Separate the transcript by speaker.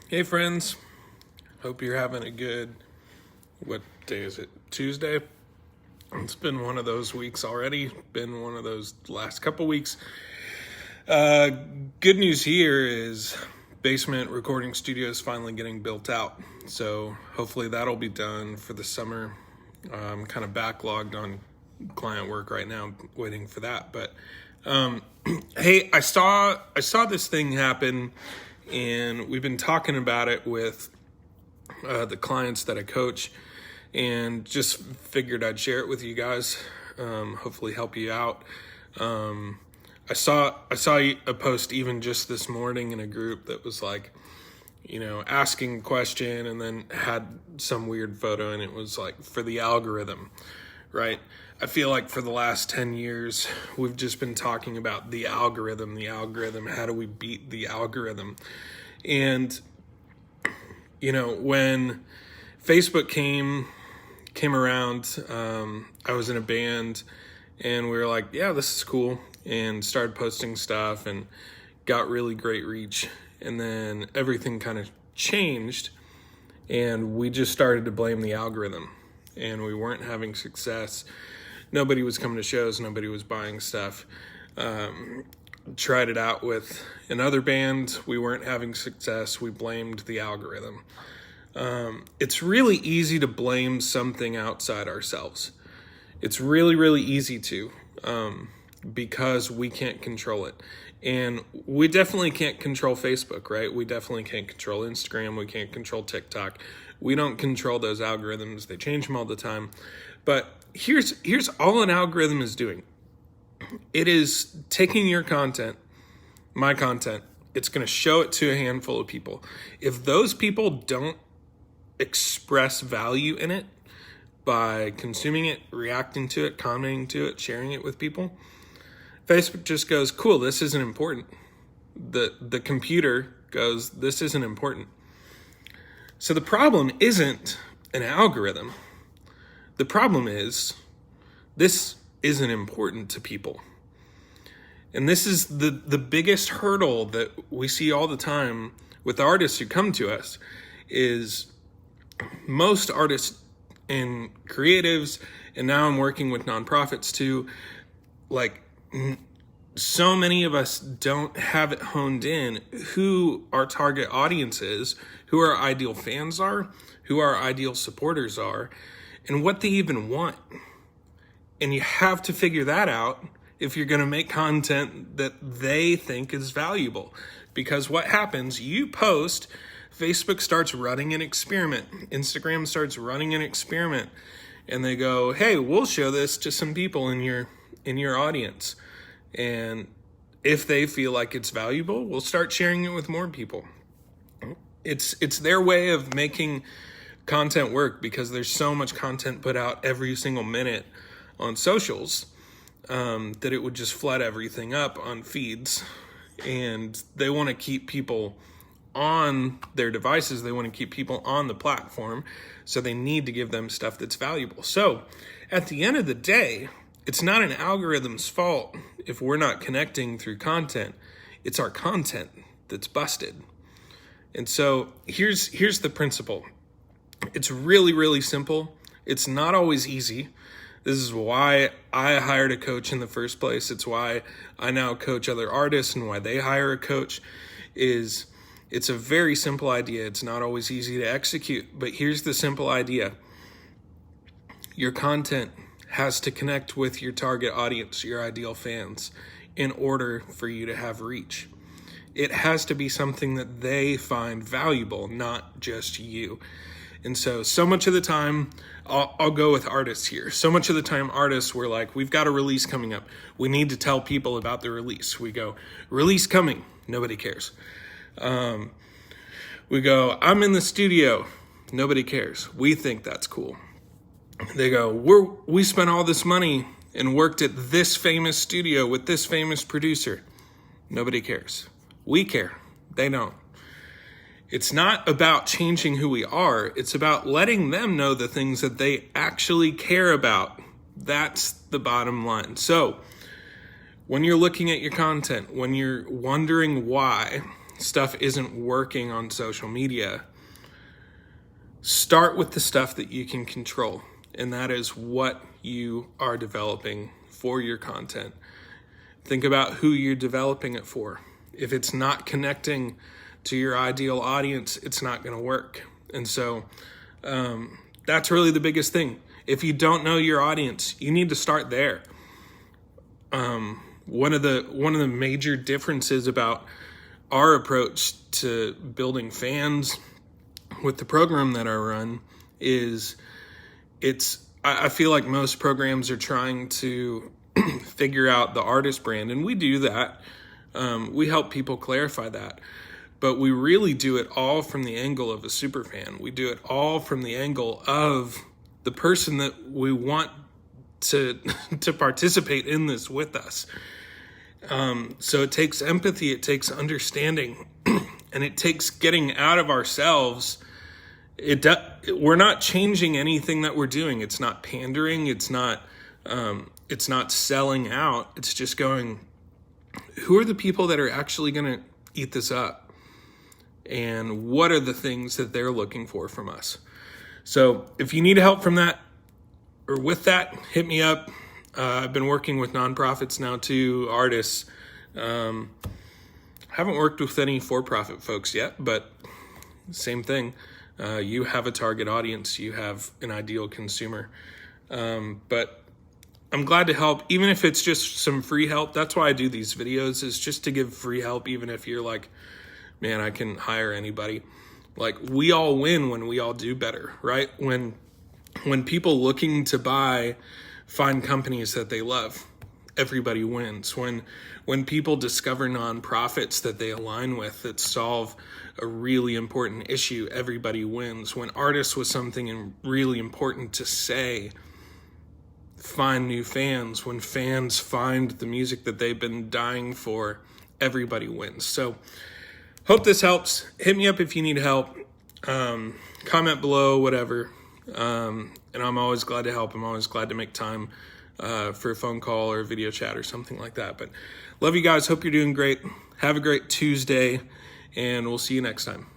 Speaker 1: Hey friends, hope you're having a good, what day is it, Tuesday? It's been one of those weeks already, been one of those last couple weeks. Good news here is basement recording studio is finally getting built out. So hopefully that'll be done for the summer. I'm kind of backlogged on client work right now, waiting for that. But hey, I saw this thing happen, and we've been talking about it with the clients that I coach, and just figured I'd share it with you guys. Hopefully help you out. I saw a post even just this morning in a group that was like, asking a question and then had some weird photo, and it was like for the algorithm, right? I feel like for the last 10 years, we've just been talking about the algorithm, how do we beat the algorithm? And, when Facebook came around, I was in a band and we were like, yeah, this is cool, and started posting stuff and got really great reach. And then everything kind of changed and we just started to blame the algorithm, and we weren't having success. Nobody was coming to shows. Nobody was buying stuff. Tried it out with another band. We weren't having success. We blamed the algorithm. It's really easy to blame something outside ourselves. It's really, really easy to, because we can't control it. And we definitely can't control Facebook, right? We definitely can't control Instagram. We can't control TikTok. We don't control those algorithms. They change them all the time. But here's all an algorithm is doing. It is taking your content, my content, it's going to show it to a handful of people. If those people don't express value in it by consuming it, reacting to it, commenting to it, sharing it with people, Facebook just goes, cool, this isn't important. The computer goes, this isn't important. So the problem isn't an algorithm. The problem is this isn't important to people. And this is the biggest hurdle that we see all the time with artists who come to us, is most artists and creatives, and now I'm working with nonprofits too, like so many of us don't have it honed in who our target audience is, who our ideal fans are, who our ideal supporters are, and what they even want. And you have to figure that out if you're going to make content that they think is valuable. Because what happens, you post, Facebook starts running an experiment, Instagram starts running an experiment, and they go, hey, we'll show this to some people in your audience. And if they feel like it's valuable, we'll start sharing it with more people. It's their way of making content work, because there's so much content put out every single minute on socials, that it would just flood everything up on feeds. And they want to keep people on their devices. They want to keep people on the platform. So they need to give them stuff that's valuable. So at the end of the day, it's not an algorithm's fault if we're not connecting through content. It's our content that's busted. And so here's the principle. It's really, really simple. It's not always easy. This is why I hired a coach in the first place. It's why I now coach other artists, and why they hire a coach. It's a very simple idea. It's not always easy to execute, but here's the simple idea. Your content has to connect with your target audience, your ideal fans, in order for you to have reach. It has to be something that they find valuable, not just you. And so much of the time, I'll go with artists here. So much of the time, artists were like, we've got a release coming up. We need to tell people about the release. We go, release coming. Nobody cares. We go, I'm in the studio. Nobody cares. We think that's cool. They go, we spent all this money and worked at this famous studio with this famous producer. Nobody cares. We care. They don't. It's not about changing who we are. It's about letting them know the things that they actually care about. That's the bottom line. So when you're looking at your content, when you're wondering why, stuff isn't working on social media, start with the stuff that you can control, and that is what you are developing for your content. Think about who you're developing it for. If it's not connecting to your ideal audience, it's not going to work. And so that's really the biggest thing. If you don't know your audience, you need to start there. One of the major differences about our approach to building fans with the program that I run is I feel like most programs are trying to figure out the artist brand, and we do that. We help people clarify that, but we really do it all from the angle of a super fan. We do it all from the angle of the person that we want to participate in this with us. So it takes empathy, it takes understanding, and it takes getting out of ourselves. We're not changing anything that we're doing. It's not pandering. It's not selling out. It's just going, who are the people that are actually going to eat this up? And what are the things that they're looking for from us? So if you need help from that or with that, hit me up. I've been working with nonprofits now too, artists. Haven't worked with any for-profit folks yet, but same thing. You have a target audience. You have an ideal consumer. But I'm glad to help, even if it's just some free help. That's why I do these videos, is just to give free help, even if you're like, man, I can hire anybody. Like, we all win when we all do better, right? When people looking to buy find companies that they love, everybody wins. When people discover nonprofits that they align with that solve a really important issue, everybody wins. When artists with something really important to say find new fans, when fans find the music that they've been dying for, everybody wins. So hope this helps. Hit me up if you need help. Comment below, whatever. And I'm always glad to help. I'm always glad to make time for a phone call or a video chat or something like that. But love you guys. Hope you're doing great. Have a great Tuesday, and we'll see you next time.